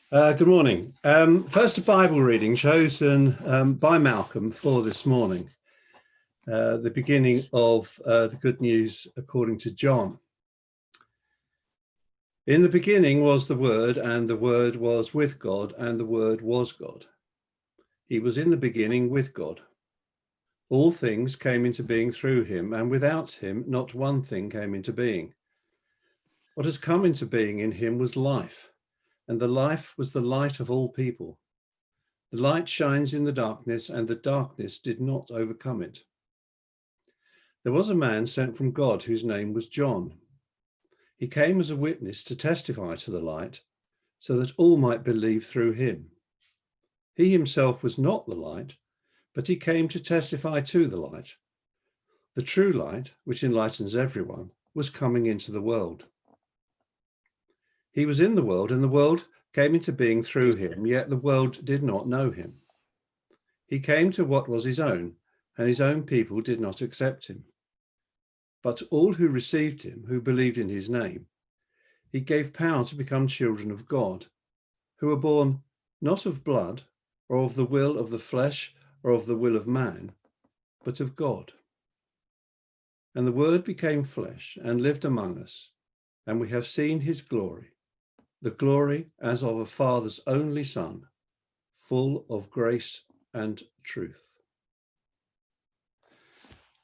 Good morning. First, a Bible reading chosen by Malcolm for this morning, the beginning of the Good News according to John. In the beginning was the Word, and the Word was with God, and the Word was God. He was in the beginning with God. All things came into being through him, and without him not one thing came into being. What has come into being in him was life, and the life was the light of all people. The light shines in the darkness, and the darkness did not overcome it. There was a man sent from God whose name was John. He came as a witness to testify to the light, so that all might believe through him. He himself was not the light, but he came to testify to the light. The true light, which enlightens everyone, was coming into the world. He was in the world, and the world came into being through him, yet the world did not know him. He came to what was his own, and his own people did not accept him. But all who received him, who believed in his name, he gave power to become children of God, who were born not of blood, or of the will of the flesh, or of the will of man, but of God. And the Word became flesh and lived among us, and we have seen his glory, the glory as of a Father's only Son, full of grace and truth.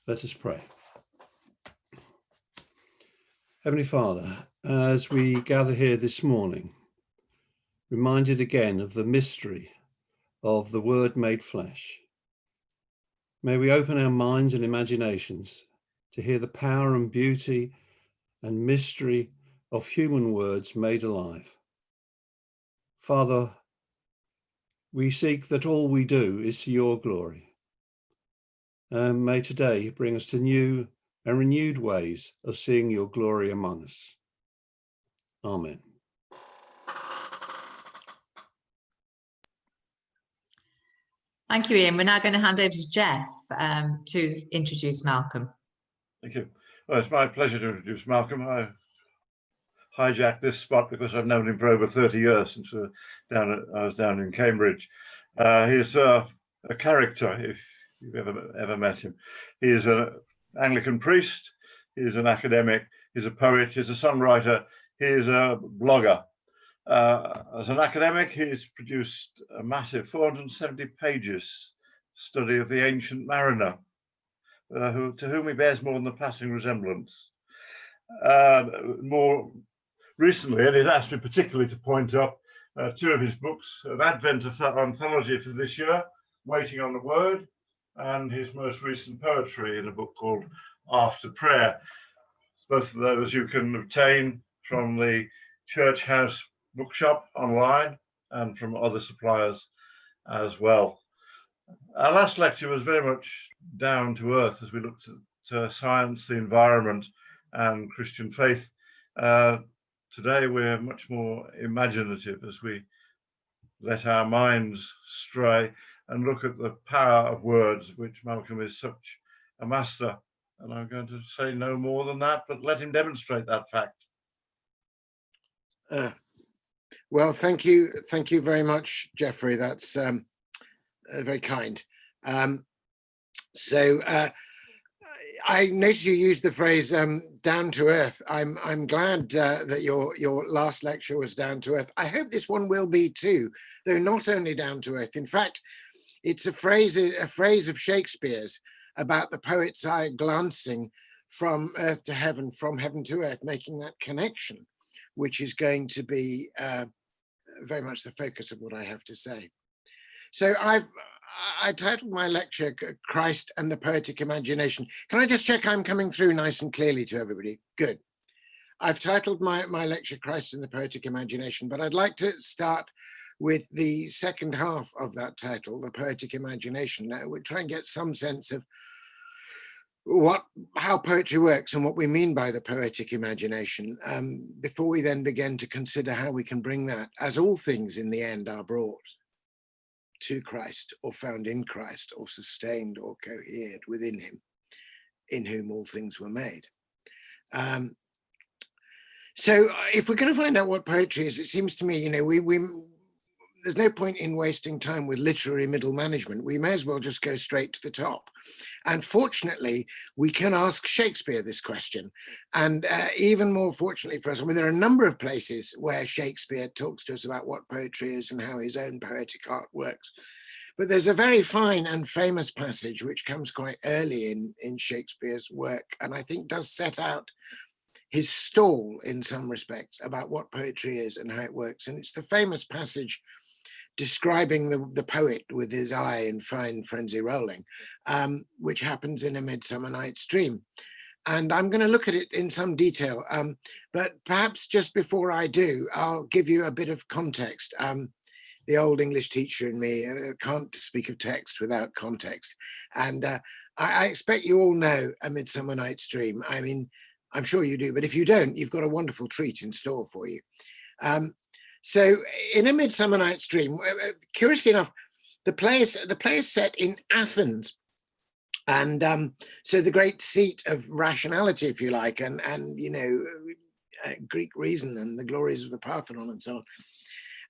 Let us pray. Heavenly Father, as we gather here this morning, reminded again of the mystery of the Word made flesh, may we open our minds and imaginations to hear the power and beauty and mystery of human words made alive. Father, we seek that all we do is to your glory. And may today bring us to new and renewed ways of seeing your glory among us. Amen. Thank you, Ian. We're now going to hand over to Jeff to introduce Malcolm. Thank you. Well, it's my pleasure to introduce Malcolm. I hijacked this spot because I've known him for over 30 years, since I was down in Cambridge. He's a character, if you've ever met him. He is an Anglican priest, he's an academic, he's a poet, he's a songwriter, he is a blogger. As an academic, he's produced a massive 470 pages study of the ancient mariner, to whom he bears more than a passing resemblance. More recently, and he's asked me particularly to point up two of his books of Advent Anthology for this year, Waiting on the Word, and his most recent poetry in a book called After Prayer. Both of those you can obtain from the Church House bookshop online and from other suppliers as well. Our last lecture was very much down to earth as we looked at science, the environment, and Christian faith. Today we're much more imaginative as we let our minds stray and look at the power of words, which Malcolm is such a master. And I'm going to say no more than that, but let him demonstrate that fact. Well, thank you very much, Jeffrey. That's very kind. I noticed you used the phrase down to earth. I'm glad that your last lecture was down to earth. I hope this one will be too, though not only down to earth. In fact, it's a phrase of Shakespeare's about the poet's eye glancing from earth to heaven, from heaven to earth, making that connection, which is going to be very much the focus of what I have to say. So I titled my lecture Christ and the Poetic Imagination. Can I just check I'm coming through nice and clearly to everybody? Good. I've titled my lecture Christ and the Poetic Imagination, but I'd like to start with the second half of that title, the Poetic Imagination. Now we'll try and get some sense of how poetry works and what we mean by the poetic imagination, before we then begin to consider how we can bring that, as all things in the end are brought to Christ, or found in Christ, or sustained or cohered within him, in whom all things were made. So if we're going to find out what poetry is, it seems to me, you know, there's no point in wasting time with literary middle management. We may as well just go straight to the top. And fortunately, we can ask Shakespeare this question. And even more fortunately for us, I mean, there are a number of places where Shakespeare talks to us about what poetry is and how his own poetic art works. But there's a very fine and famous passage which comes quite early in Shakespeare's work, and I think does set out his stall in some respects about what poetry is and how it works. And it's the famous passage describing the poet with his eye in fine frenzy rolling, which happens in A Midsummer Night's Dream. And I'm going to look at it in some detail, but perhaps just before I do, I'll give you a bit of context. The old English teacher in me can't speak of text without context. And I expect you all know A Midsummer Night's Dream. I mean, I'm sure you do, but if you don't, you've got a wonderful treat in store for you. So in A Midsummer Night's Dream, curiously enough, the play is set in Athens. And so the great seat of rationality, if you like, and you know, Greek reason and the glories of the Parthenon and so on.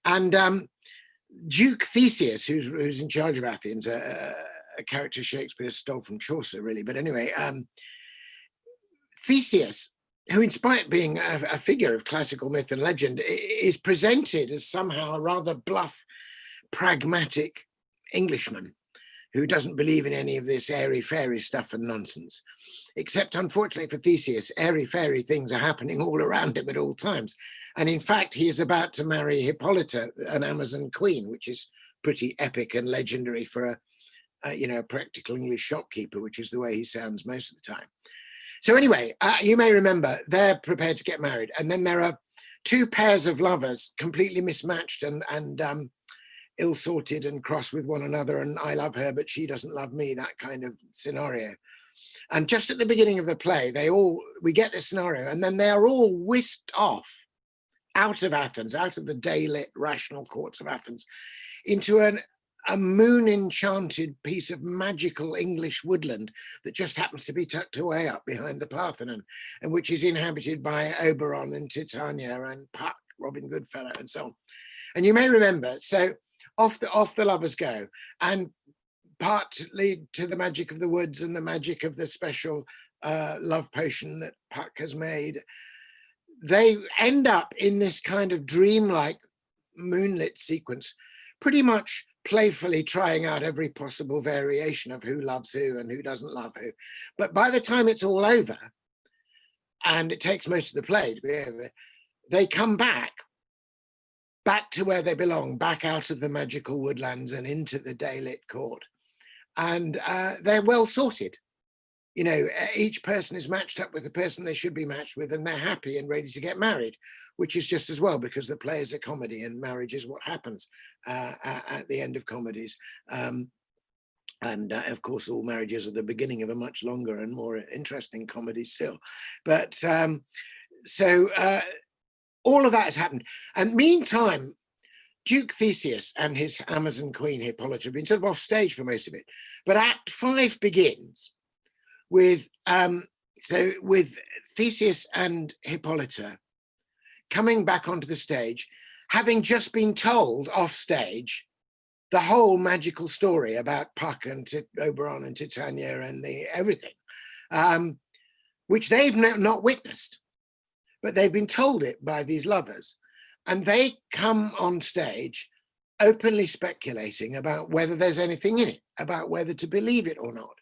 And Duke Theseus, who's in charge of Athens, a character Shakespeare stole from Chaucer, really. But anyway, Theseus, who in spite of being a figure of classical myth and legend, is presented as somehow a rather bluff, pragmatic Englishman who doesn't believe in any of this airy-fairy stuff and nonsense. Except, unfortunately for Theseus, airy-fairy things are happening all around him at all times. And in fact, he is about to marry Hippolyta, an Amazon queen, which is pretty epic and legendary for a practical English shopkeeper, which is the way he sounds most of the time. So anyway, you may remember they're prepared to get married. And then there are two pairs of lovers completely mismatched and ill-sorted and cross with one another. And I love her, but she doesn't love me, that kind of scenario. And just at the beginning of the play, we get this scenario, and then they are all whisked off out of Athens, out of the day-lit rational courts of Athens, into a moon-enchanted piece of magical English woodland that just happens to be tucked away up behind the Parthenon, and which is inhabited by Oberon and Titania and Puck, Robin Goodfellow, and so on. And you may remember, so off the lovers go, and partly to the magic of the woods and the magic of the special love potion that Puck has made, they end up in this kind of dreamlike moonlit sequence, pretty much playfully trying out every possible variation of who loves who and who doesn't love who. But by the time it's all over, and it takes most of the play to be over, they come back to where they belong, back out of the magical woodlands and into the daylit court. And they're well sorted. You know, each person is matched up with the person they should be matched with, and they're happy and ready to get married, which is just as well, because the play is a comedy and marriage is what happens at the end of comedies. Of course, all marriages are the beginning of a much longer and more interesting comedy still. But all of that has happened. And meantime, Duke Theseus and his Amazon queen Hippolyta have been sort of off stage for most of it. But Act 5 begins with Theseus and Hippolyta coming back onto the stage, having just been told off stage the whole magical story about Puck and Oberon and Titania and everything, which they've not witnessed, but they've been told it by these lovers. And they come on stage openly speculating about whether there's anything in it, about whether to believe it or not.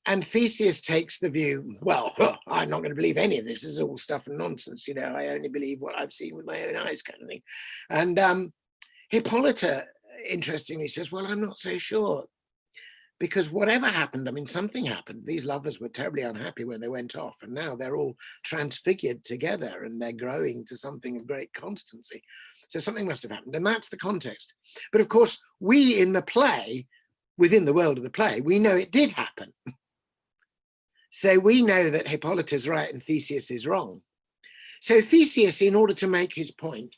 And Theseus takes the view, well, I'm not going to believe any of this. This is all stuff and nonsense. You know, I only believe what I've seen with my own eyes, kind of thing. And Hippolyta, interestingly, says, well, I'm not so sure. Because whatever happened, I mean, something happened. These lovers were terribly unhappy when they went off, and now they're all transfigured together and they're growing to something of great constancy. So something must have happened, and that's the context. But of course, we in the play, within the world of the play, we know it did happen. So we know that Hippolyta's right and Theseus is wrong. So Theseus, in order to make his point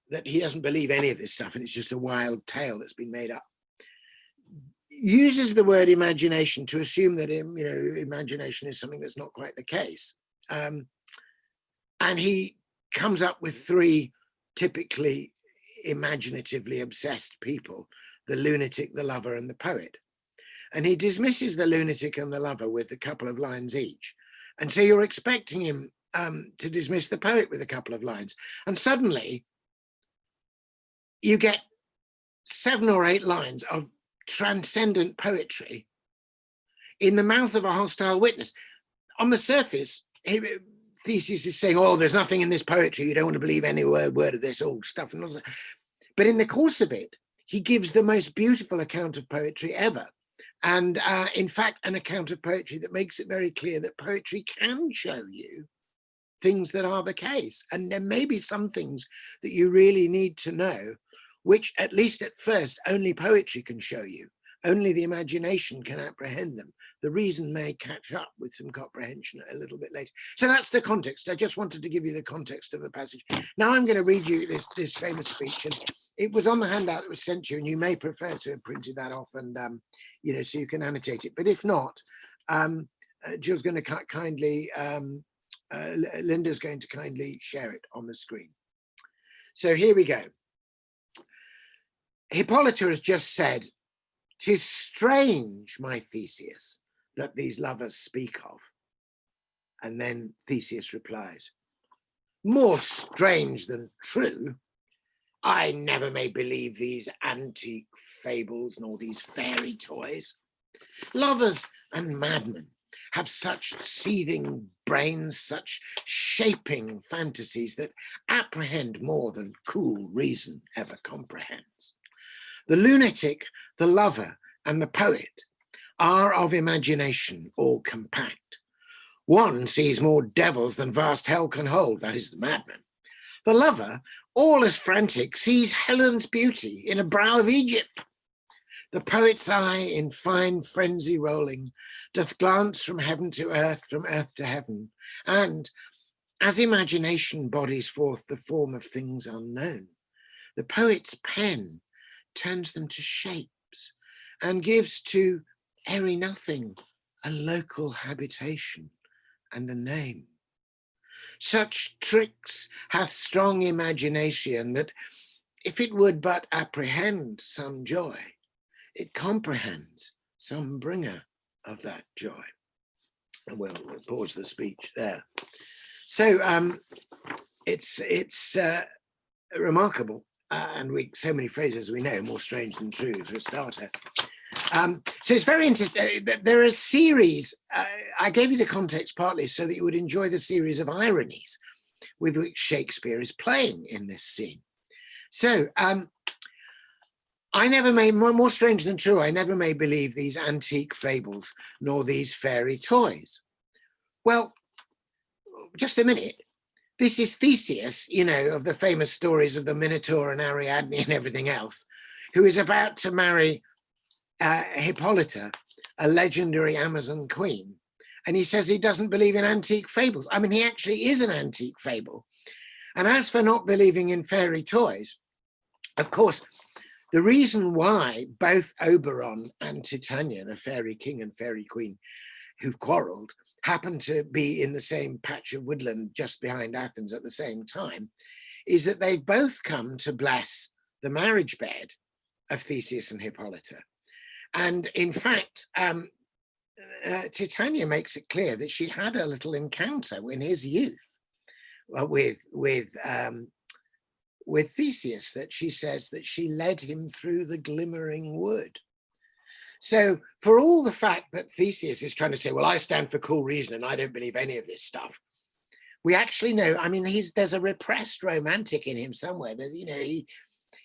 that he doesn't believe any of this stuff and it's just a wild tale that's been made up, uses the word imagination to assume that, imagination is something that's not quite the case. And he comes up with three typically imaginatively obsessed people, the lunatic, the lover, and the poet. And he dismisses the lunatic and the lover with a couple of lines each. And so you're expecting him to dismiss the poet with a couple of lines. And suddenly you get 7 or 8 lines of transcendent poetry in the mouth of a hostile witness. On the surface, Theseus is saying, oh, there's nothing in this poetry. You don't want to believe any word of this old stuff. But in the course of it, he gives the most beautiful account of poetry ever. And in fact, an account of poetry that makes it very clear that poetry can show you things that are the case. And there may be some things that you really need to know, which at least at first, only poetry can show you. Only the imagination can apprehend them. The reason may catch up with some comprehension a little bit later. So that's the context. I just wanted to give you the context of the passage. Now I'm going to read you this famous speech. And it was on the handout that was sent to you, and you may prefer to have printed that off and, you know, so you can annotate it. But if not, Jill's going to kindly, Linda's going to kindly share it on the screen. So here we go. Hippolyta has just said, "'Tis strange, my Theseus, that these lovers speak of." And then Theseus replies, "More strange than true. I never may believe these antique fables nor these fairy toys. Lovers and madmen have such seething brains, such shaping fantasies that apprehend more than cool reason ever comprehends. The lunatic, the lover, and the poet are of imagination all compact. One sees more devils than vast hell can hold, that is the madman. The lover, all as frantic, sees Helen's beauty in a brow of Egypt. The poet's eye in fine frenzy rolling doth glance from heaven to earth, from earth to heaven, and as imagination bodies forth the form of things unknown, the poet's pen turns them to shapes and gives to airy nothing a local habitation and a name. Such tricks hath strong imagination that if it would but apprehend some joy, it comprehends some bringer of that joy." And we'll pause the speech there. So it's remarkable. And so many phrases we know, more strange than true for a starter. So it's very interesting. There are a series, I gave you the context partly so that you would enjoy the series of ironies with which Shakespeare is playing in this scene. So I never may, more strange than true, I never may believe these antique fables nor these fairy toys. Well, just a minute. This is Theseus, you know, of the famous stories of the Minotaur and Ariadne and everything else, who is about to marry Hippolyta, a legendary Amazon queen. And he says he doesn't believe in antique fables. I mean, he actually is an antique fable. And as for not believing in fairy toys, of course, the reason why both Oberon and Titania, the fairy king and fairy queen who've quarreled, happen to be in the same patch of woodland just behind Athens at the same time, is that they've both come to bless the marriage bed of Theseus and Hippolyta. And in fact, Titania makes it clear that she had a little encounter in his youth with Theseus, that she says that she led him through the glimmering wood. So for all the fact that Theseus is trying to say, well, I stand for cool reason and I don't believe any of this stuff, we actually know, I mean, there's a repressed romantic in him somewhere. There's, you know,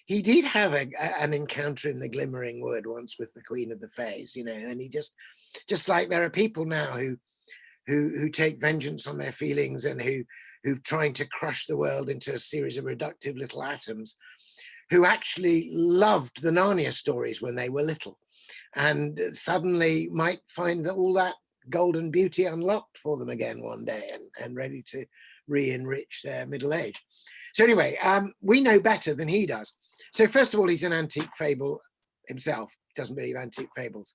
he did have an encounter in the glimmering wood once with the Queen of the Fays, you know, and he just like there are people now who take vengeance on their feelings and who're trying to crush the world into a series of reductive little atoms, who actually loved the Narnia stories when they were little, and suddenly might find that all that golden beauty unlocked for them again one day and ready to re-enrich their middle age. So anyway, we know better than he does. So first of all, he's an antique fable himself, doesn't believe antique fables.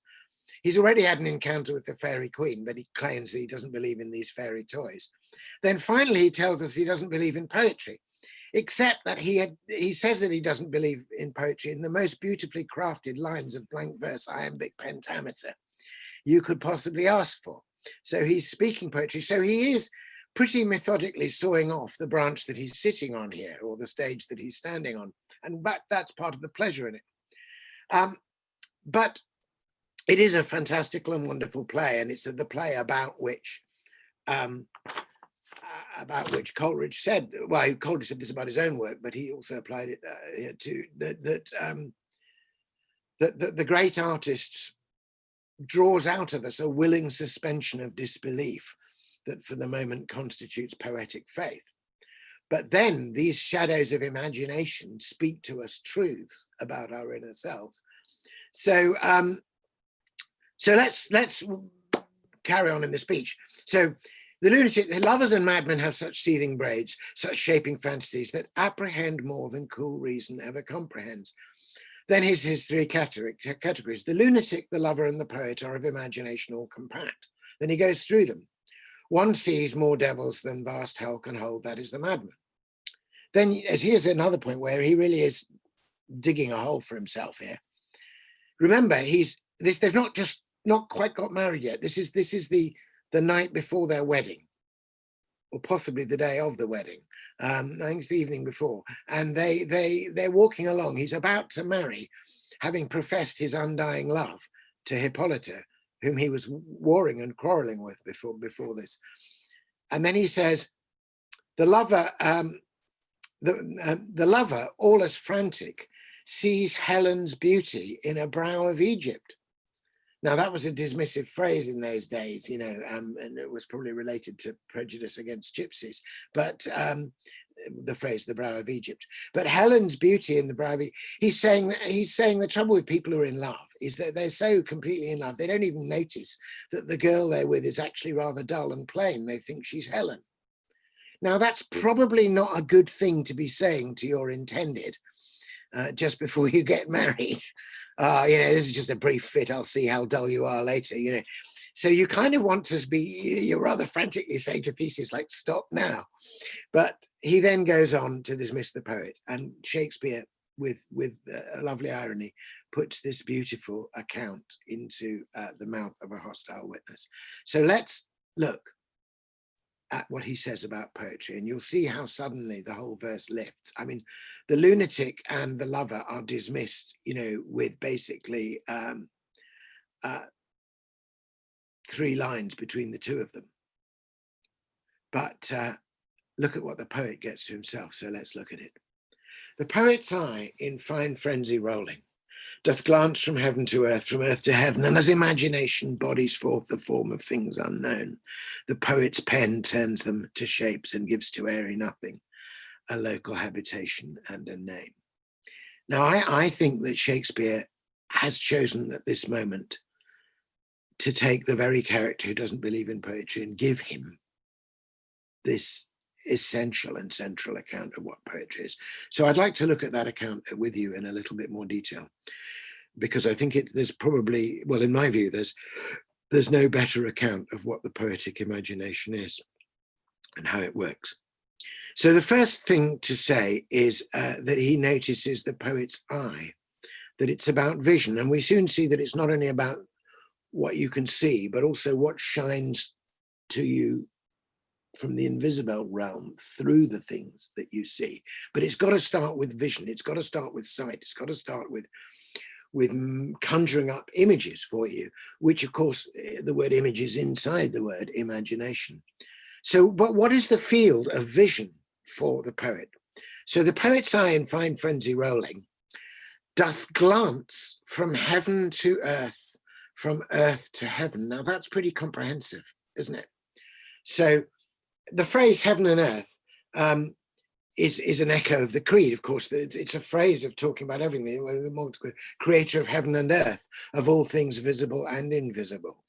He's already had an encounter with the fairy queen, but he claims that he doesn't believe in these fairy toys. Then finally, he tells us he doesn't believe in poetry. except that he says that he doesn't believe in poetry in the most beautifully crafted lines of blank verse iambic pentameter you could possibly ask for. So he's speaking poetry. So he is pretty methodically sawing off the branch that he's sitting on here, or the stage that he's standing on. And that's part of the pleasure in it. But it is a fantastical and wonderful play, and it's the play about which Coleridge said, well, Coleridge said this about his own work, but he also applied it here too, that the great artist draws out of us a willing suspension of disbelief that for the moment constitutes poetic faith. But then these shadows of imagination speak to us truths about our inner selves. So let's carry on in the speech. So the lunatic, lovers and madmen have such seething braids, such shaping fantasies that apprehend more than cool reason ever comprehends. Then his three categories. The lunatic, the lover, and the poet are of imagination all compact. Then he goes through them. One sees more devils than vast hell can hold, that is the madman. Then here's another point where he really is digging a hole for himself here. Remember, they've not quite got married yet. This is the night before their wedding, or possibly the day of the wedding. I think it's the evening before, and they're walking along. He's about to marry, having professed his undying love to Hippolyta, whom he was warring and quarreling with before this. And then he says, the lover, all as frantic, sees Helen's beauty in a brow of Egypt. Now, that was a dismissive phrase in those days, you know, and it was probably related to prejudice against gypsies, but the phrase, the brow of Egypt. But Helen's beauty in the brow of Egypt, he's saying the trouble with people who are in love is that they're so completely in love, they don't even notice that the girl they're with is actually rather dull and plain. They think she's Helen. Now, that's probably not a good thing to be saying to your intended just before you get married. You know, this is just a brief fit. I'll see how dull you are later, you know. So you kind of want to you rather frantically say to Theseus, like, stop now. But he then goes on to dismiss the poet, and Shakespeare, with a lovely irony, puts this beautiful account into the mouth of a hostile witness. So let's look at what he says about poetry, and you'll see how suddenly the whole verse lifts. I mean, the lunatic and the lover are dismissed, you know, with basically 3 lines between the two of them. But look at what the poet gets to himself. So let's look at it. The poet's eye in fine frenzy rolling doth glance from heaven to earth, from earth to heaven, and as imagination bodies forth the form of things unknown, the poet's pen turns them to shapes and gives to airy nothing a local habitation and a name. Now, I think that Shakespeare has chosen at this moment to take the very character who doesn't believe in poetry and give him this essential and central account of what poetry is. So I'd like to look at that account with you in a little bit more detail, because I think there's probably, well, in my view, there's no better account of what the poetic imagination is and how it works. So the first thing to say is that he notices the poet's eye, that it's about vision. And we soon see that it's not only about what you can see, but also what shines to you from the invisible realm through the things that you see. But it's got to start with vision. It's got to start with sight. It's got to start with conjuring up images for you, which of course the word image is inside the word imagination. So, but what is the field of vision for the poet? So the poet's eye in fine frenzy rolling doth glance from heaven to earth, from earth to heaven. Now that's pretty comprehensive, isn't it? So the phrase heaven and earth is an echo of the creed. Of course, it's a phrase of talking about everything, the creator of heaven and earth, of all things visible and invisible.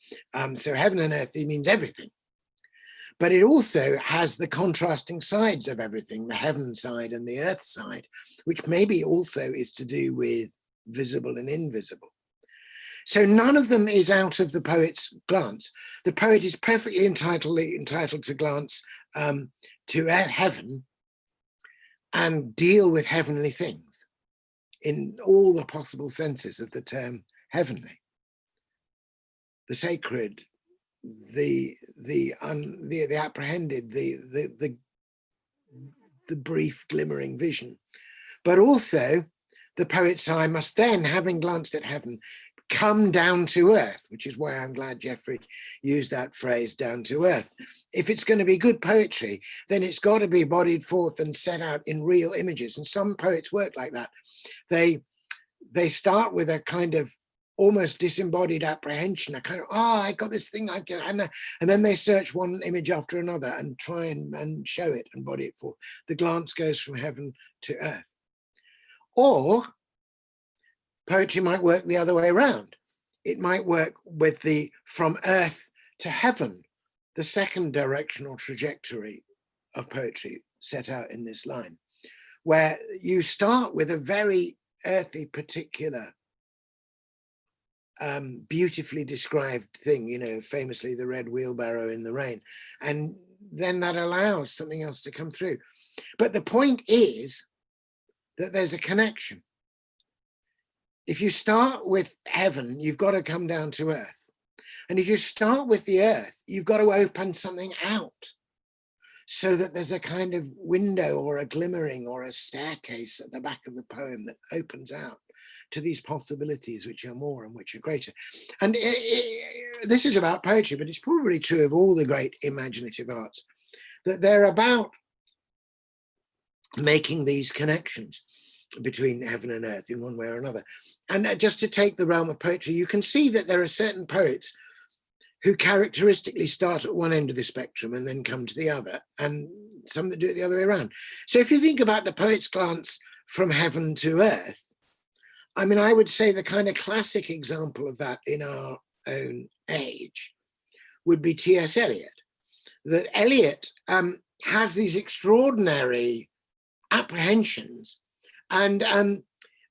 So heaven and earth, it means everything. But it also has the contrasting sides of everything, the heaven side and the earth side, which maybe also is to do with visible and invisible. So none of them is out of the poet's glance. The poet is perfectly entitled to glance to heaven and deal with heavenly things in all the possible senses of the term heavenly. The sacred, the apprehended, the brief glimmering vision, but also the poet's eye must then, having glanced at heaven, come down to earth, which is why I'm glad Geoffrey used that phrase, down to earth. If it's going to be good poetry, then it's got to be bodied forth and set out in real images. And some poets work like that. They start with a kind of almost disembodied apprehension, a kind of, I got this thing, and then they search one image after another and try and show it and body it forth. The glance goes from heaven to earth. Or poetry might work the other way around. It might work with the from earth to heaven, the second directional trajectory of poetry set out in this line, where you start with a very earthy, particular, beautifully described thing, you know, famously the red wheelbarrow in the rain, and then that allows something else to come through. But the point is that there's a connection. If you start with heaven, you've got to come down to earth. And if you start with the earth, you've got to open something out so that there's a kind of window or a glimmering or a staircase at the back of the poem that opens out to these possibilities which are more and which are greater. And this is about poetry, but it's probably true of all the great imaginative arts, that they're about making these connections between heaven and earth in one way or another. And just to take the realm of poetry, you can see that there are certain poets who characteristically start at one end of the spectrum and then come to the other, and some that do it the other way around. So if you think about the poet's glance from heaven to earth, I mean, I would say the kind of classic example of that in our own age would be T.S. Eliot. That Eliot has these extraordinary apprehensions and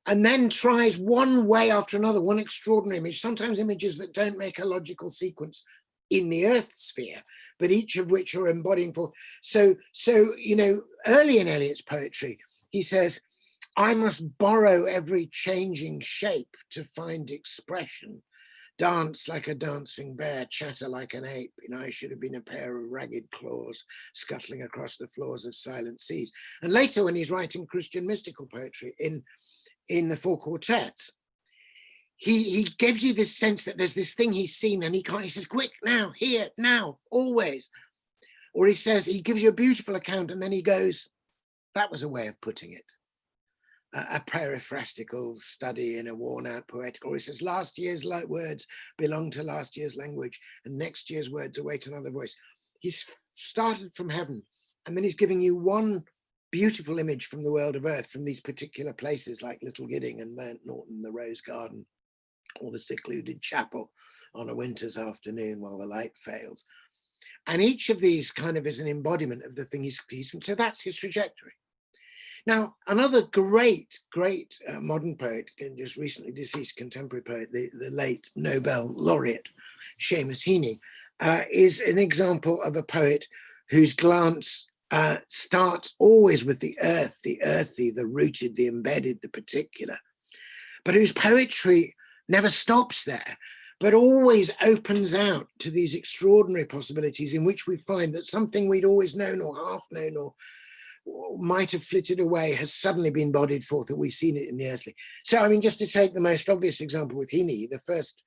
then tries one way after another, one extraordinary image, sometimes images that don't make a logical sequence in the earth sphere, but each of which are embodying forth. So, you know, early in Eliot's poetry, he says, I must borrow every changing shape to find expression, dance like a dancing bear, chatter like an ape, and I should have been a pair of ragged claws scuttling across the floors of silent seas. And later when he's writing Christian mystical poetry in the four quartets, he gives you this sense that there's this thing he's seen and he says, quick, now, here, now, always. Or he says, he gives you a beautiful account and then he goes, that was a way of putting it. A paraphrastical study in a worn out poetical, or he says, last year's words belong to last year's language and next year's words await another voice. He's started from heaven and then he's giving you one beautiful image from the world of earth, from these particular places like Little Gidding and Burnt Norton, the Rose Garden, or the secluded chapel on a winter's afternoon while the light fails. And each of these kind of is an embodiment of the thing he's so that's his trajectory. Now, another great modern poet, and just recently deceased contemporary poet, the late Nobel laureate, Seamus Heaney, is an example of a poet whose glance starts always with the earth, the earthy, the rooted, the embedded, the particular, but whose poetry never stops there, but always opens out to these extraordinary possibilities in which we find that something we'd always known or half known or might have flitted away has suddenly been bodied forth, that we've seen it in the earthly. So, I mean, just to take the most obvious example with Heaney, the first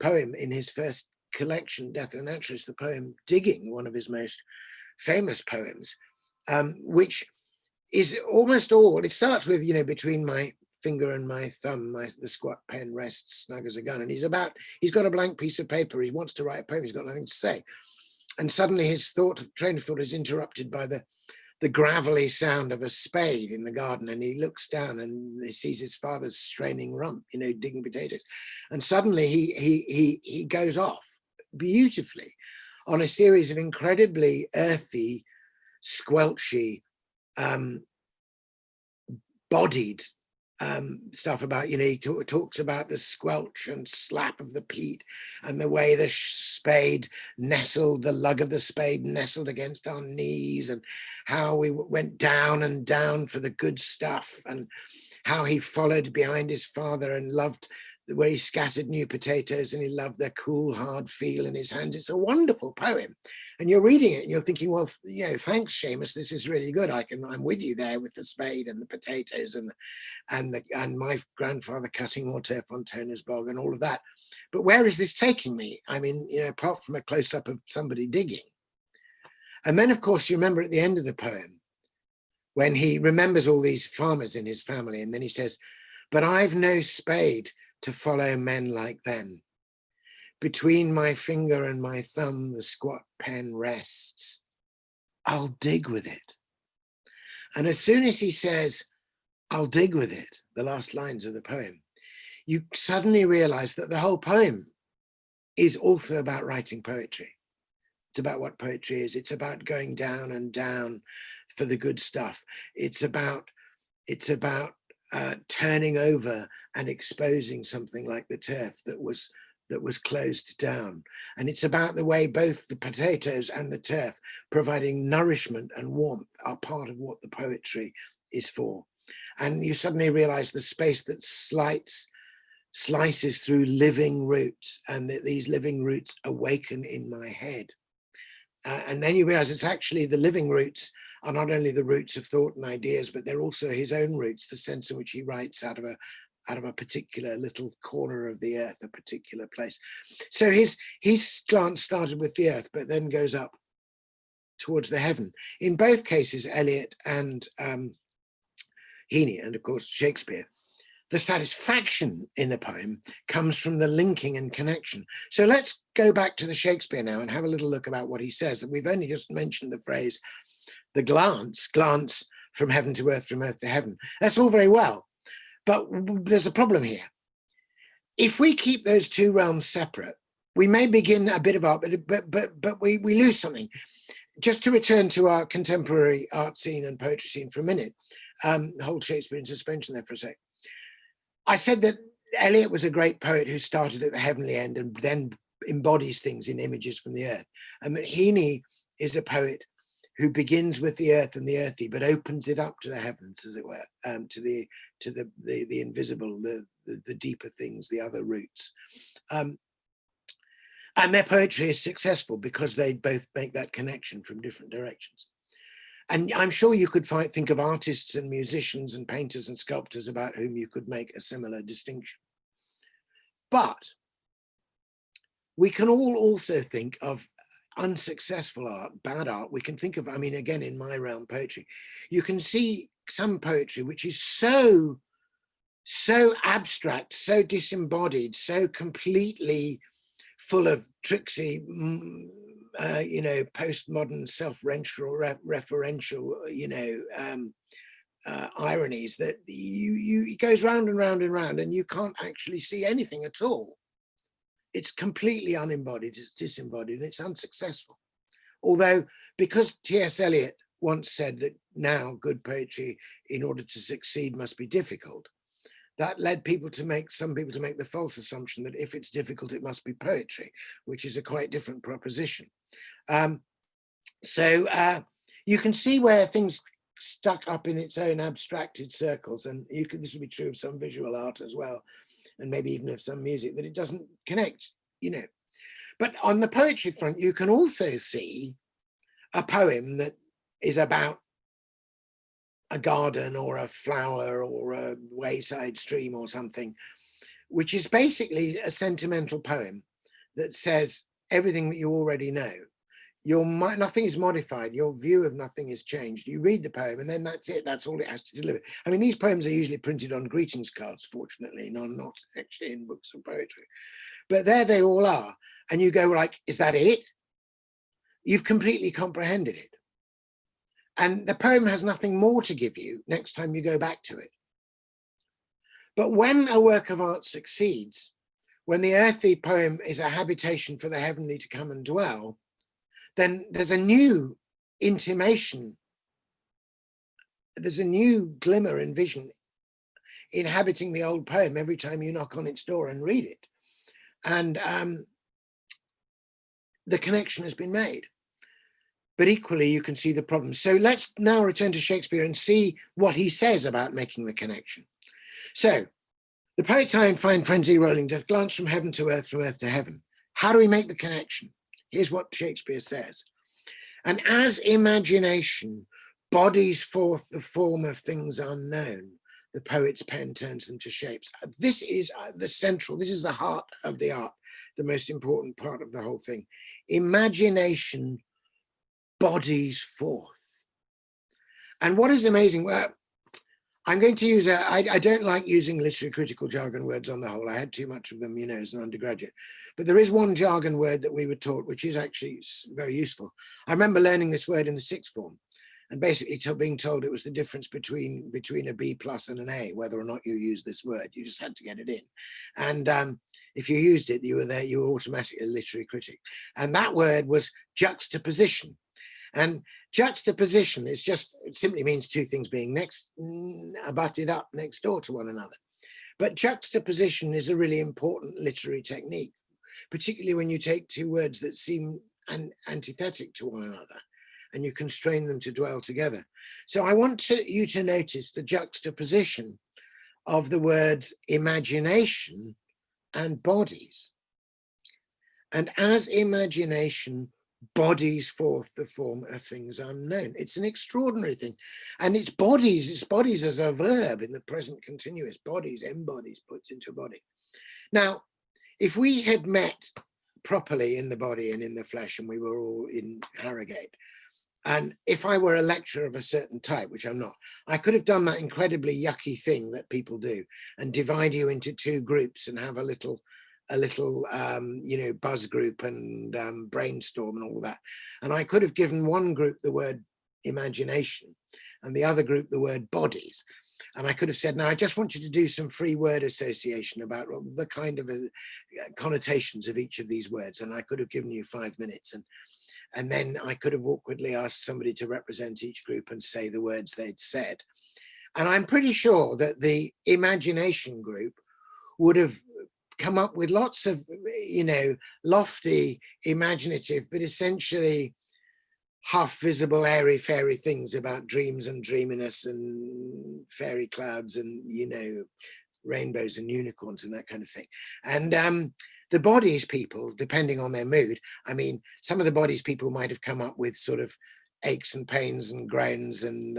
poem in his first collection, Death of the Naturalist, the poem Digging, one of his most famous poems, which is almost all, it starts with, you know, between my finger and my thumb, the squat pen rests snug as a gun. And he's got a blank piece of paper. He wants to write a poem. He's got nothing to say. And suddenly his train of thought is interrupted by the gravelly sound of a spade in the garden, and he looks down and he sees his father's straining rump, you know, digging potatoes, and suddenly he goes off beautifully on a series of incredibly earthy, squelchy, bodied stuff about, he talks about the squelch and slap of the peat and the way the spade nestled, the lug of the spade nestled against our knees, and how we went down and down for the good stuff, and how he followed behind his father and loved where he scattered new potatoes, and he loved their cool, hard feel in his hands. It's a wonderful poem. And you're reading it and you're thinking, well, thanks, Seamus, this is really good. I'm with you there with the spade and the potatoes and my grandfather cutting more turf on Toner's bog and all of that. But where is this taking me? I mean, apart from a close-up of somebody digging. And then, of course, you remember at the end of the poem, when he remembers all these farmers in his family, and then he says, but I've no spade to follow men like them. Between my finger and my thumb, the squat pen rests. I'll dig with it. And as soon as he says, I'll dig with it, the last lines of the poem, you suddenly realize that the whole poem is also about writing poetry. It's about what poetry is. It's about going down and down for the good stuff. It's about turning over and exposing something like the turf that was closed down. And it's about the way both the potatoes and the turf, providing nourishment and warmth, are part of what the poetry is for. And you suddenly realize the space that slices through living roots, and that these living roots awaken in my head. And then you realize it's actually the living roots are not only the roots of thought and ideas, but they're also his own roots, the sense in which he writes out of a particular little corner of the earth, a particular place. So his glance started with the earth, but then goes up towards the heaven. In both cases, Eliot and Heaney, and of course Shakespeare, the satisfaction in the poem comes from the linking and connection. So let's go back to the Shakespeare now and have a little look about what he says. We've only just mentioned the phrase, the glance from heaven to earth, from earth to heaven. That's all very well, but there's a problem here. If we keep those two realms separate, we may begin a bit of art, but we lose something. Just to return to our contemporary art scene and poetry scene for a minute, hold Shakespeare in suspension there for a sec. I said that Eliot was a great poet who started at the heavenly end and then embodies things in images from the earth, and that Heaney is a poet who begins with the earth and the earthy, but opens it up to the heavens, as it were, to the invisible, the deeper things, the other roots. And their poetry is successful because they both make that connection from different directions. And I'm sure you could think of artists and musicians and painters and sculptors about whom you could make a similar distinction. But we can all also think of unsuccessful art, bad art. We can think of, I mean, again, in my realm, poetry, you can see some poetry which is so abstract, so disembodied, so completely full of tricksy, postmodern self-referential, ironies that it goes round and round and round, and you can't actually see anything at all. It's completely unembodied, it's disembodied, and it's unsuccessful. Although, because T.S. Eliot once said that now good poetry, in order to succeed, must be difficult, that led some people to make the false assumption that if it's difficult, it must be poetry, which is a quite different proposition. So you can see where things stuck up in its own abstracted circles, and this would be true of some visual art as well, and maybe even of some music, that it doesn't connect, But on the poetry front, you can also see a poem that is about a garden or a flower or a wayside stream or something, which is basically a sentimental poem that says everything that you already know. Nothing is modified, your view of nothing is changed. You read the poem and then that's it, that's all it has to deliver. I mean, these poems are usually printed on greetings cards, fortunately, not actually in books of poetry. But there they all are. And you go like, is that it? You've completely comprehended it. And the poem has nothing more to give you next time you go back to it. But when a work of art succeeds, when the earthy poem is a habitation for the heavenly to come and dwell, then there's a new intimation, there's a new glimmer and vision inhabiting the old poem every time you knock on its door and read it. And the connection has been made. But equally, you can see the problem. So let's now return to Shakespeare and see what he says about making the connection. So, the poet's eye in fine frenzy rolling death, glance from heaven to earth, from earth to heaven. How do we make the connection? Here's what Shakespeare says. And as imagination bodies forth the form of things unknown, the poet's pen turns them to shapes. This is the central, this is the heart of the art, the most important part of the whole thing. Imagination bodies forth. And what is amazing, well, I'm going to use, I don't like using literary critical jargon words on the whole. I had too much of them, you know, as an undergraduate. But there is one jargon word that we were taught, which is actually very useful. I remember learning this word in the sixth form and basically being told it was the difference between a B plus and an A, whether or not you use this word. You just had to get it in. And if you used it, you were automatically a literary critic. And that word was juxtaposition. And juxtaposition is just, it simply means two things being abutted up next door to one another. But juxtaposition is a really important literary technique, particularly when you take two words that seem antithetic to one another and you constrain them to dwell together. So I want you to notice the juxtaposition of the words imagination and bodies. And as imagination bodies forth the form of things unknown. It's an extraordinary thing. And it's bodies as a verb in the present continuous. Bodies, embodies, puts into a body. Now, if we had met properly in the body and in the flesh and we were all in Harrogate, and if I were a lecturer of a certain type, which I'm not, I could have done that incredibly yucky thing that people do and divide you into two groups and have a little you know, buzz group and brainstorm and all that. And I could have given one group the word imagination and the other group the word bodies. And I could have said, now I just want you to do some free word association about the kind of connotations of each of these words. And I could have given you 5 minutes. And then I could have awkwardly asked somebody to represent each group and say the words they'd said. And I'm pretty sure that the imagination group would have come up with lots of, you know, lofty, imaginative, but essentially half visible, airy, fairy things about dreams and dreaminess and fairy clouds and, you know, rainbows and unicorns and that kind of thing. And the bodies people, depending on their mood, I mean, some of the bodies people might have come up with sort of aches and pains and groans and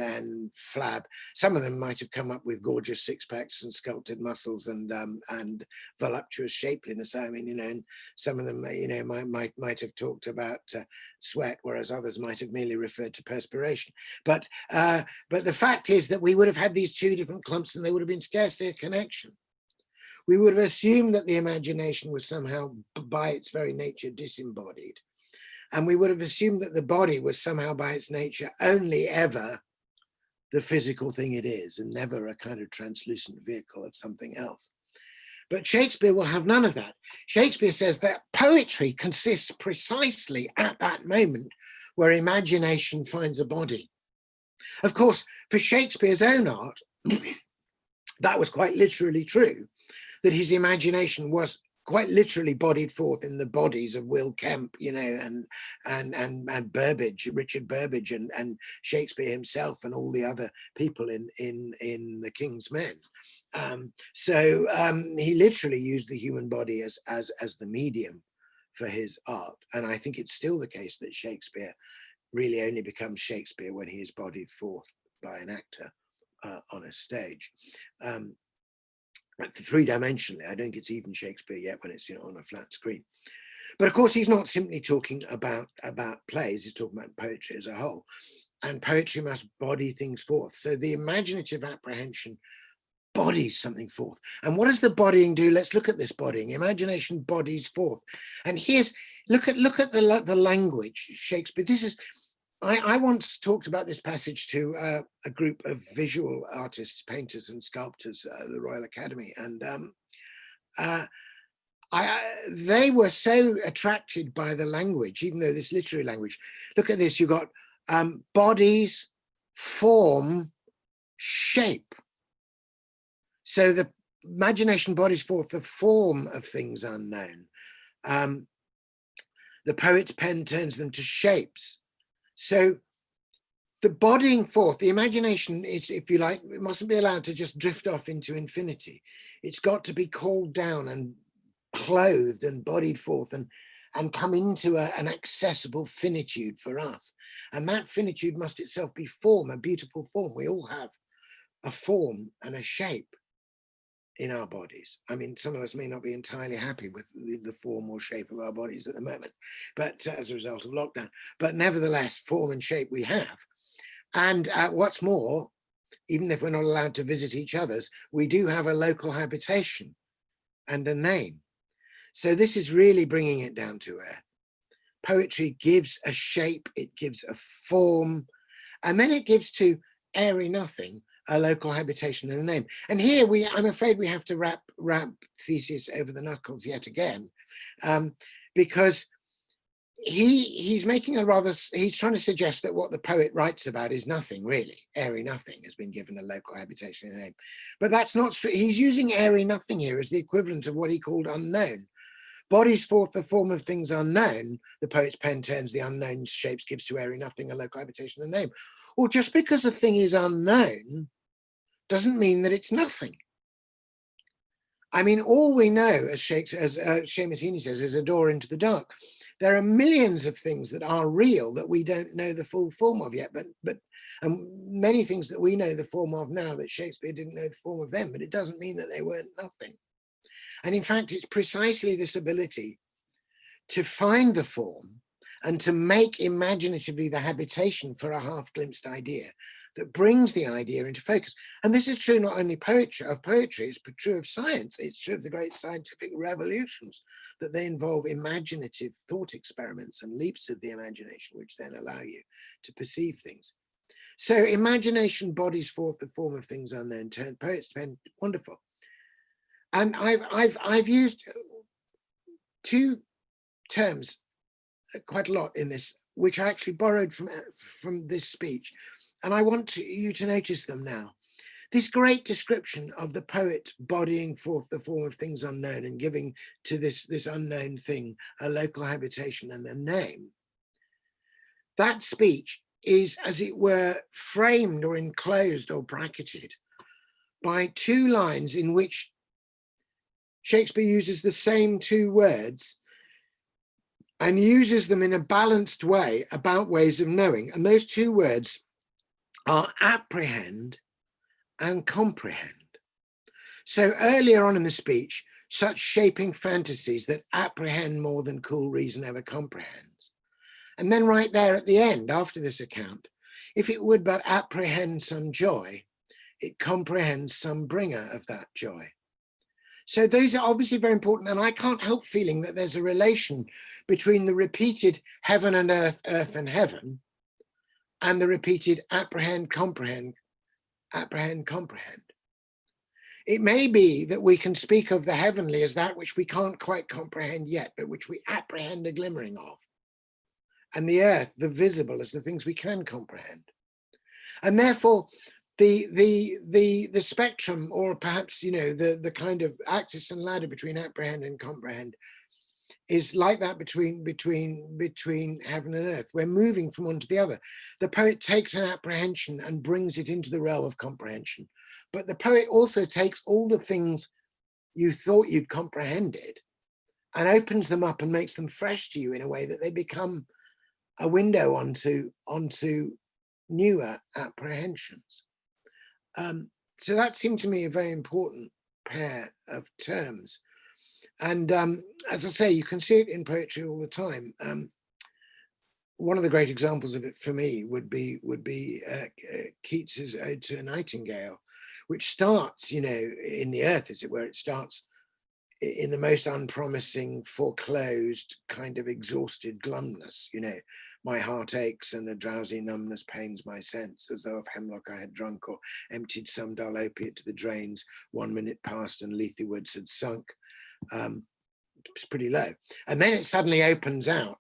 flab. Some of them might have come up with gorgeous six packs and sculpted muscles and voluptuous shapeliness. I mean, you know, and some of them, you know, might have talked about sweat, whereas others might have merely referred to perspiration. But the fact is that we would have had these two different clumps and there would have been scarcely a connection. We would have assumed that the imagination was somehow by its very nature disembodied. And we would have assumed that the body was somehow by its nature only ever the physical thing it is and never a kind of translucent vehicle of something else. But Shakespeare will have none of that. Shakespeare says that poetry consists precisely at that moment where imagination finds a body. Of course, for Shakespeare's own art, that was quite literally true, that his imagination was quite literally bodied forth in the bodies of Will Kemp, you know, and Burbage, Richard Burbage, and Shakespeare himself, and all the other people in the King's Men. So he literally used the human body as the medium for his art, and I think it's still the case that Shakespeare really only becomes Shakespeare when he is bodied forth by an actor on a stage. Three-dimensionally, I don't think it's even Shakespeare yet when it's, you know, on a flat screen. But of course, he's not simply talking about plays, he's talking about poetry as a whole. And poetry must body things forth. So the imaginative apprehension bodies something forth. And what does the bodying do? Let's look at this bodying. Imagination bodies forth. And here's, look at the language, Shakespeare. This is, I once talked about this passage to a group of visual artists, painters and sculptors at the Royal Academy. And they were so attracted by the language, even though this literary language. Look at this, you've got bodies, form, shape. So the imagination bodies forth the form of things unknown. The poet's pen turns them to shapes. So the bodying forth, the imagination is, if you like, it mustn't be allowed to just drift off into infinity. It's got to be called down and clothed and bodied forth and come into an accessible finitude for us. And that finitude must itself be form, a beautiful form. We all have a form and a shape in our bodies. I mean, some of us may not be entirely happy with the form or shape of our bodies at the moment, but as a result of lockdown, but nevertheless, form and shape we have. And what's more, even if we're not allowed to visit each other's, we do have a local habitation and a name. So this is really bringing it down to earth. Poetry gives a shape, it gives a form, and then it gives to airy nothing a local habitation and a name. And here I'm afraid we have to rap Theseus over the knuckles yet again, because he's making he's trying to suggest that what the poet writes about is nothing really. Airy nothing has been given a local habitation and a name, but that's not true. He's using airy nothing here as the equivalent of what he called unknown. Bodies forth the form of things unknown, the poet's pen turns the unknown shapes, gives to airy nothing a local habitation and a name. Well, just because a thing is unknown doesn't mean that it's nothing. I mean, all we know, as Seamus Heaney says, is a door into the dark. There are millions of things that are real that we don't know the full form of yet, but many things that we know the form of now that Shakespeare didn't know the form of them, but it doesn't mean that they weren't nothing. And in fact, it's precisely this ability to find the form and to make imaginatively the habitation for a half-glimpsed idea that brings the idea into focus. And this is true not only of poetry, it's true of science, it's true of the great scientific revolutions, that they involve imaginative thought experiments and leaps of the imagination, which then allow you to perceive things. So imagination bodies forth the form of things unknown, poets pen, wonderful. And I've used two terms quite a lot in this, which I actually borrowed from this speech, and I want you to notice them now. This great description of the poet bodying forth the form of things unknown and giving to this unknown thing a local habitation and a name. That speech is, as it were, framed or enclosed or bracketed by two lines in which Shakespeare uses the same two words and uses them in a balanced way about ways of knowing. And those two words are apprehend and comprehend. So earlier on in the speech, such shaping fantasies that apprehend more than cool reason ever comprehends. And then right there at the end, after this account, if it would but apprehend some joy, it comprehends some bringer of that joy. So those are obviously very important, and I can't help feeling that there's a relation between the repeated heaven and earth, earth and heaven, and the repeated apprehend, comprehend, apprehend, comprehend. It may be that we can speak of the heavenly as that which we can't quite comprehend yet, but which we apprehend a glimmering of, and the earth, the visible, as the things we can comprehend. And therefore, the spectrum, or perhaps, you know, the kind of axis and ladder between apprehend and comprehend is like that between heaven and earth. We're moving from one to the other. The poet takes an apprehension and brings it into the realm of comprehension. But the poet also takes all the things you thought you'd comprehended and opens them up and makes them fresh to you in a way that they become a window onto newer apprehensions. So that seemed to me a very important pair of terms. And as I say, you can see it in poetry all the time. One of the great examples of it for me would be Keats's Ode to a Nightingale, which starts, you know, in the earth, as it were. It starts in the most unpromising, foreclosed, kind of exhausted glumness, you know. My heart aches and a drowsy numbness pains my sense, as though of hemlock I had drunk or emptied some dull opiate to the drains. 1 minute passed and Lethe woods had sunk. It's pretty low. And then it suddenly opens out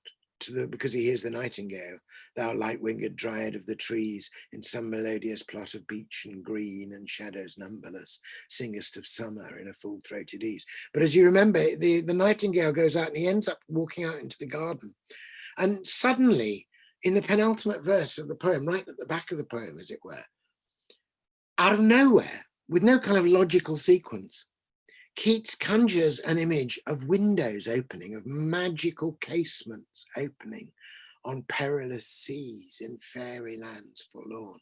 because he hears the nightingale, thou light-winged dryad of the trees, in some melodious plot of beech and green and shadows numberless, singest of summer in a full-throated ease. But as you remember, the nightingale goes out and he ends up walking out into the garden. And suddenly, in the penultimate verse of the poem, right at the back of the poem, as it were, out of nowhere, with no kind of logical sequence, Keats conjures an image of windows opening, of magical casements opening on perilous seas in fairy lands forlorn.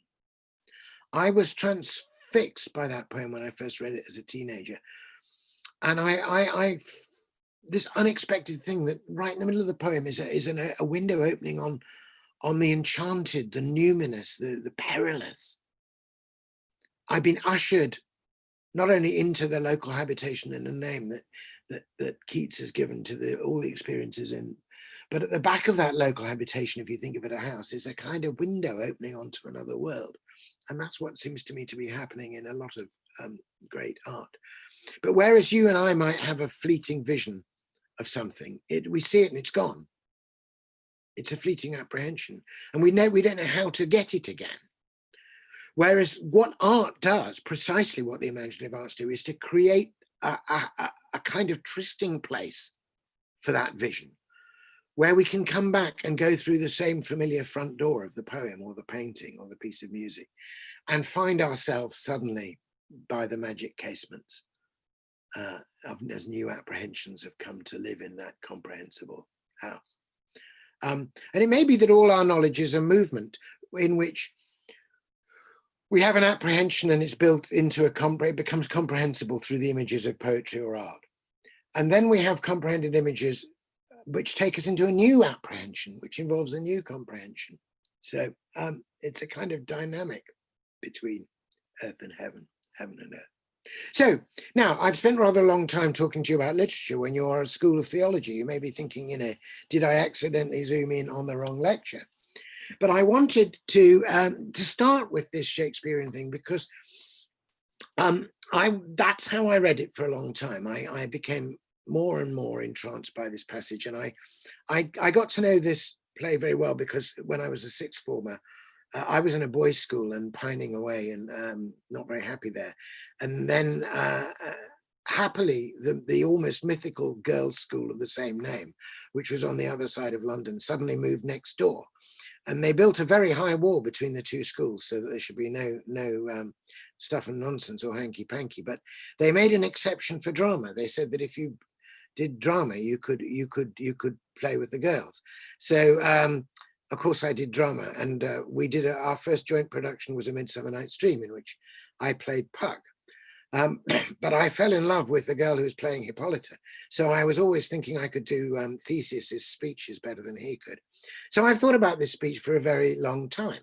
I was transfixed by that poem when I first read it as a teenager. And this unexpected thing that right in the middle of the poem is a window opening on the enchanted, the numinous, the perilous. I've been ushered not only into the local habitation and the name that Keats has given to all the experiences in, but at the back of that local habitation, if you think of it a house, is a kind of window opening onto another world. And that's what seems to me to be happening in a lot of great art. But whereas you and I might have a fleeting vision of something, we see it and it's gone. It's a fleeting apprehension. And we don't know how to get it again. Whereas what art does, precisely what the imaginative arts do, is to create a kind of trysting place for that vision, where we can come back and go through the same familiar front door of the poem or the painting or the piece of music and find ourselves suddenly by the magic casements as new apprehensions have come to live in that comprehensible house. And it may be that all our knowledge is a movement in which we have an apprehension and it's built into it becomes comprehensible through the images of poetry or art. And then we have comprehended images which take us into a new apprehension, which involves a new comprehension. So it's a kind of dynamic between earth and heaven, heaven and earth. So now I've spent rather a long time talking to you about literature. When you're at a school of theology, you may be thinking, did I accidentally zoom in on the wrong lecture? But I wanted to start with this Shakespearean thing because that's how I read it for a long time. I became more and more entranced by this passage, and I got to know this play very well because when I was a sixth former, I was in a boys' school and pining away and not very happy there. And then happily, the almost mythical girls' school of the same name, which was on the other side of London, suddenly moved next door. And they built a very high wall between the two schools so that there should be no stuff and nonsense or hanky-panky. But they made an exception for drama. They said that if you did drama, you could play with the girls. So of course I did drama, and we did our first joint production was A Midsummer Night's Dream, in which I played Puck. But I fell in love with the girl who was playing Hippolyta. So I was always thinking I could do Theseus's speeches better than he could. So I've thought about this speech for a very long time.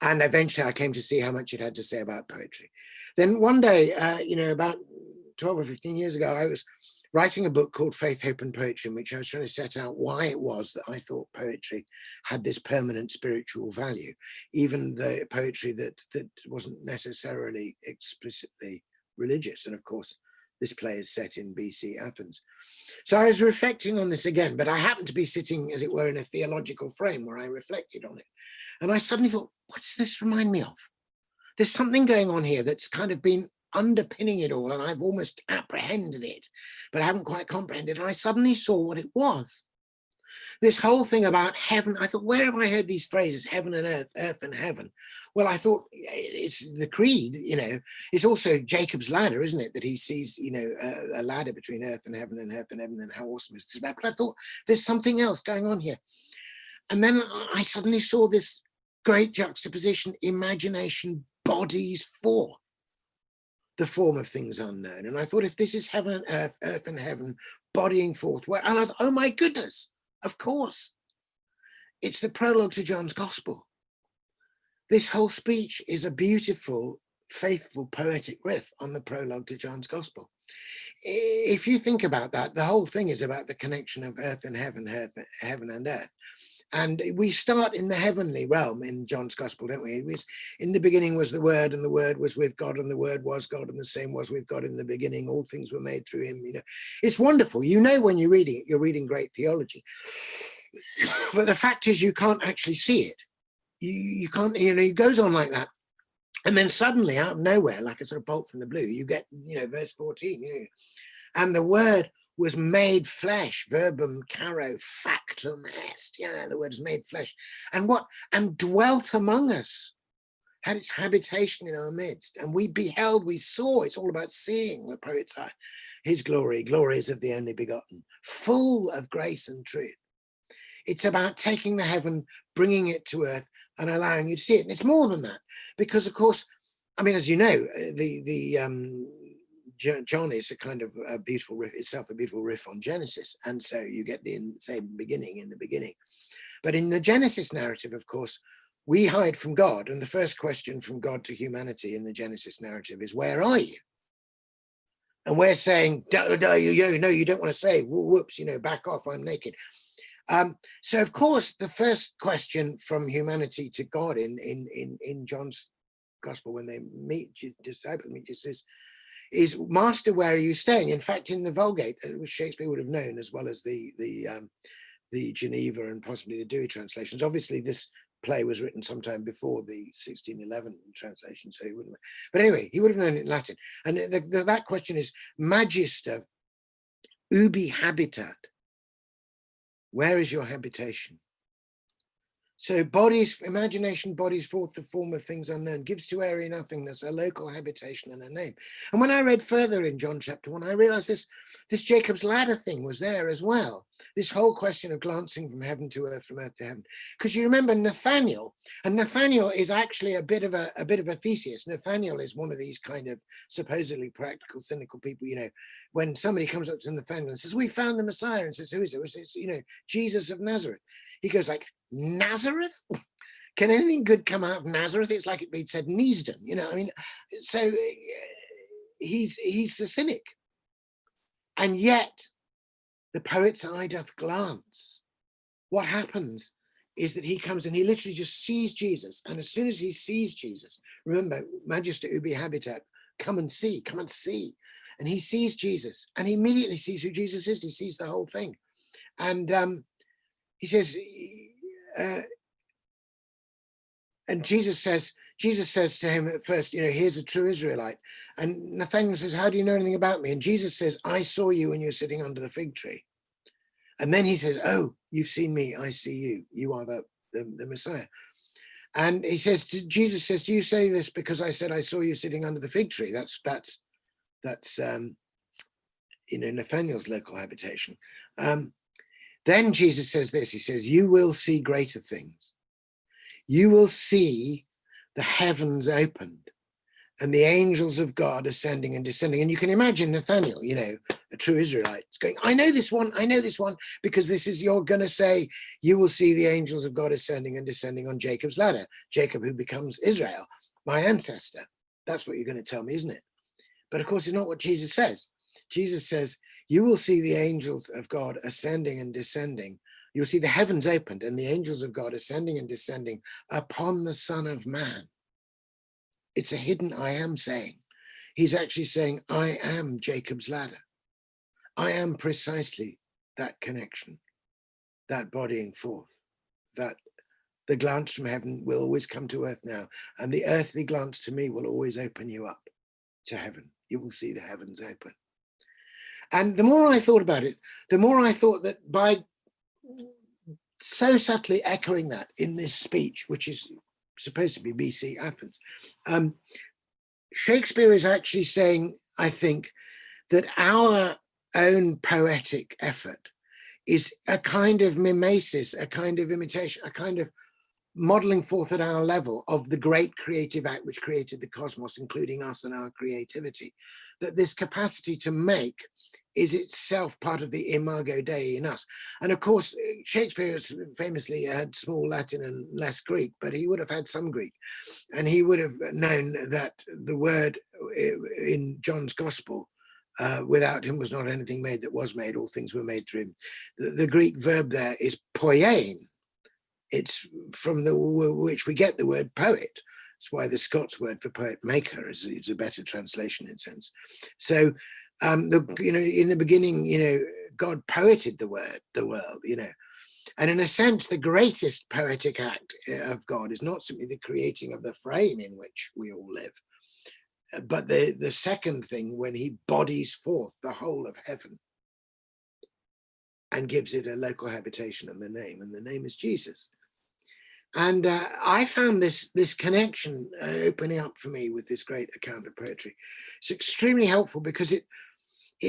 And eventually I came to see how much it had to say about poetry. Then one day, about 12 or 15 years ago, I was writing a book called Faith, Hope and Poetry, in which I was trying to set out why it was that I thought poetry had this permanent spiritual value, even the poetry that wasn't necessarily explicitly religious. And of course, this play is set in BC Athens. So I was reflecting on this again, but I happened to be sitting, as it were, in a theological frame where I reflected on it. And I suddenly thought, what does this remind me of? There's something going on here that's kind of been underpinning it all, and I've almost apprehended it, but I haven't quite comprehended. And I suddenly saw what it was. This whole thing about heaven, I thought, where have I heard these phrases, heaven and earth and heaven? Well, I thought it's the creed, it's also Jacob's ladder, isn't it? That he sees, a ladder between earth and heaven and how awesome is this. But I thought there's something else going on here. And then I suddenly saw this great juxtaposition: imagination bodies forth the form of things unknown. And I thought, if this is heaven and earth and heaven bodying forth, and I thought, oh my goodness, of course, it's the prologue to John's Gospel. This whole speech is a beautiful, faithful, poetic riff on the prologue to John's Gospel. If you think about that, the whole thing is about the connection of earth and heaven, heaven and earth. And we start in the heavenly realm in John's Gospel, don't we? In the beginning was the Word, and the Word was with God, and the Word was God, and the same was with God in the beginning. All things were made through him. It's wonderful. When you're reading it, you're reading great theology. But the fact is, you can't actually see it. You can't, it goes on like that. And then suddenly, out of nowhere, like a sort of bolt from the blue, you get, verse 14. And the word was made flesh, verbum caro factum est. Yeah, the word is made flesh. And dwelt among us, had its habitation in our midst. And we beheld, we saw, it's all about seeing, the poet's eye, his glories of the only begotten, full of grace and truth. It's about taking the heaven, bringing it to earth, and allowing you to see it. And it's more than that, because of course, I mean, as you know, John is a kind of a beautiful riff itself, a beautiful riff on Genesis. And so you get the same beginning in the beginning. But in the Genesis narrative, of course, we hide from God. And the first question from God to humanity in the Genesis narrative is, where are you? And we're saying, no, you don't want to say, whoops, back off, I'm naked. So of course, the first question from humanity to God in John's gospel, when they meet, disciples meet Jesus, is, Master, where are you staying? In fact, in the Vulgate, which Shakespeare would have known, as well as the Geneva and possibly the Dewey translations. Obviously, this play was written sometime before the 1611 translation, so he wouldn't. But anyway, he would have known it in Latin. And that question is, Magister ubi habitat? Where is your habitation? So imagination bodies forth the form of things unknown, gives to airy nothingness a local habitation and a name. And when I read further in John chapter 1, I realized this Jacob's ladder thing was there as well. This whole question of glancing from heaven to earth, from earth to heaven. Because you remember Nathaniel, and Nathaniel is actually a bit of a Theseus. Nathaniel is one of these kind of supposedly practical, cynical people. When somebody comes up to Nathaniel and says, "We found the Messiah," and says, "Who is it?" It's Jesus of Nazareth. He goes like, "Nazareth? Can anything good come out of Nazareth?" It's like it said Neasden, so he's a cynic. And yet the poet's eye doth glance. What happens is that he comes and he literally just sees Jesus. And as soon as he sees Jesus, remember, Magister ubi habitat, come and see. And he sees Jesus, and he immediately sees who Jesus is. He sees the whole thing. And he says, and Jesus says to him at first, here's a true Israelite. And Nathanael says, "How do you know anything about me?" And Jesus says, "I saw you when you were sitting under the fig tree." And then he says, "Oh, you've seen me, I see you. You are the Messiah." And Jesus says, "Do you say this because I said I saw you sitting under the fig tree?" That's Nathanael's local habitation. Then Jesus says this, he says, "You will see greater things. You will see the heavens opened and the angels of God ascending and descending." And you can imagine Nathanael, a true Israelite, is going, I know this one, because you're going to say, you will see the angels of God ascending and descending on Jacob's ladder. Jacob, who becomes Israel, my ancestor. That's what you're going to tell me, isn't it? But of course, it's not what Jesus says. Jesus says, you will see the angels of God ascending and descending. You'll see the heavens opened and the angels of God ascending and descending upon the Son of Man. It's a hidden I am saying. He's actually saying, I am Jacob's ladder. I am precisely that connection, that bodying forth, that the glance from heaven will always come to earth now, and the earthly glance to me will always open you up to heaven. You will see the heavens open. And the more I thought about it, the more I thought that by so subtly echoing that in this speech, which is supposed to be BC Athens, Shakespeare is actually saying, I think, that our own poetic effort is a kind of mimesis, a kind of imitation, a kind of modeling forth at our level of the great creative act which created the cosmos, including us and our creativity. That this capacity to make is itself part of the imago Dei in us. And of course, Shakespeare famously had small Latin and less Greek, but he would have had some Greek. And he would have known that the word in John's gospel, without him was not anything made that was made, all things were made through him. The Greek verb there is poiein. It's from which we get the word poet. That's why the Scots word for poet maker is a better translation in a sense. So, in the beginning, God poeted the world, And in a sense, the greatest poetic act of God is not simply the creating of the frame in which we all live, but the second thing, when he bodies forth the whole of heaven and gives it a local habitation and the name is Jesus. And I found this connection opening up for me with this great account of poetry. It's extremely helpful because it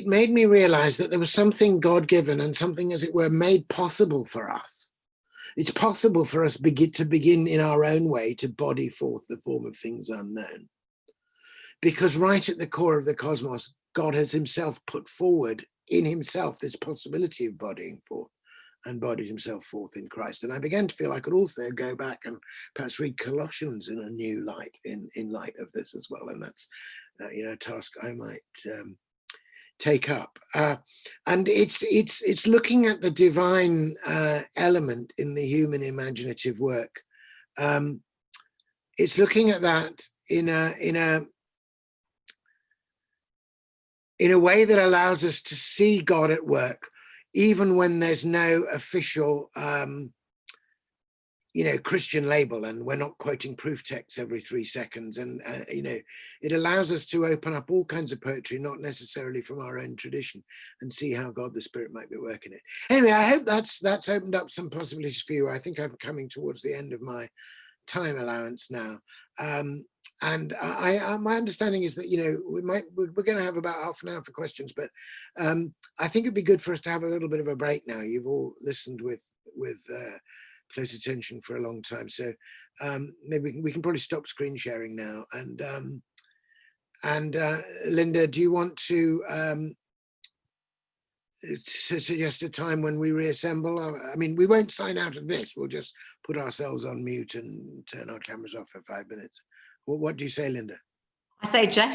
made me realize that there was something God-given and something, as it were, made possible for us. It's possible for us to begin in our own way to body forth the form of things unknown. Because right at the core of the cosmos, God has himself put forward in himself this possibility of bodying forth, and bodied himself forth in Christ. And I began to feel I could also go back and perhaps read Colossians in a new light, in light of this as well. And that's a task I might take up. And it's looking at the divine element in the human imaginative work. It's looking at that in a way that allows us to see God at work, even when there's no official, Christian label, and we're not quoting proof texts every 3 seconds. And, it allows us to open up all kinds of poetry, not necessarily from our own tradition, and see how God the Spirit might be working it. Anyway, I hope that's opened up some possibilities for you. I think I'm coming towards the end of my time allowance now. And my understanding is that we're going to have about half an hour for questions, but I think it'd be good for us to have a little bit of a break now. You've all listened with close attention for a long time, so maybe we can probably stop screen sharing now. And Linda, do you want to suggest a time when we reassemble? I mean, we won't sign out of this. We'll just put ourselves on mute and turn our cameras off for 5 minutes. What do you say, Linda? I say Jeff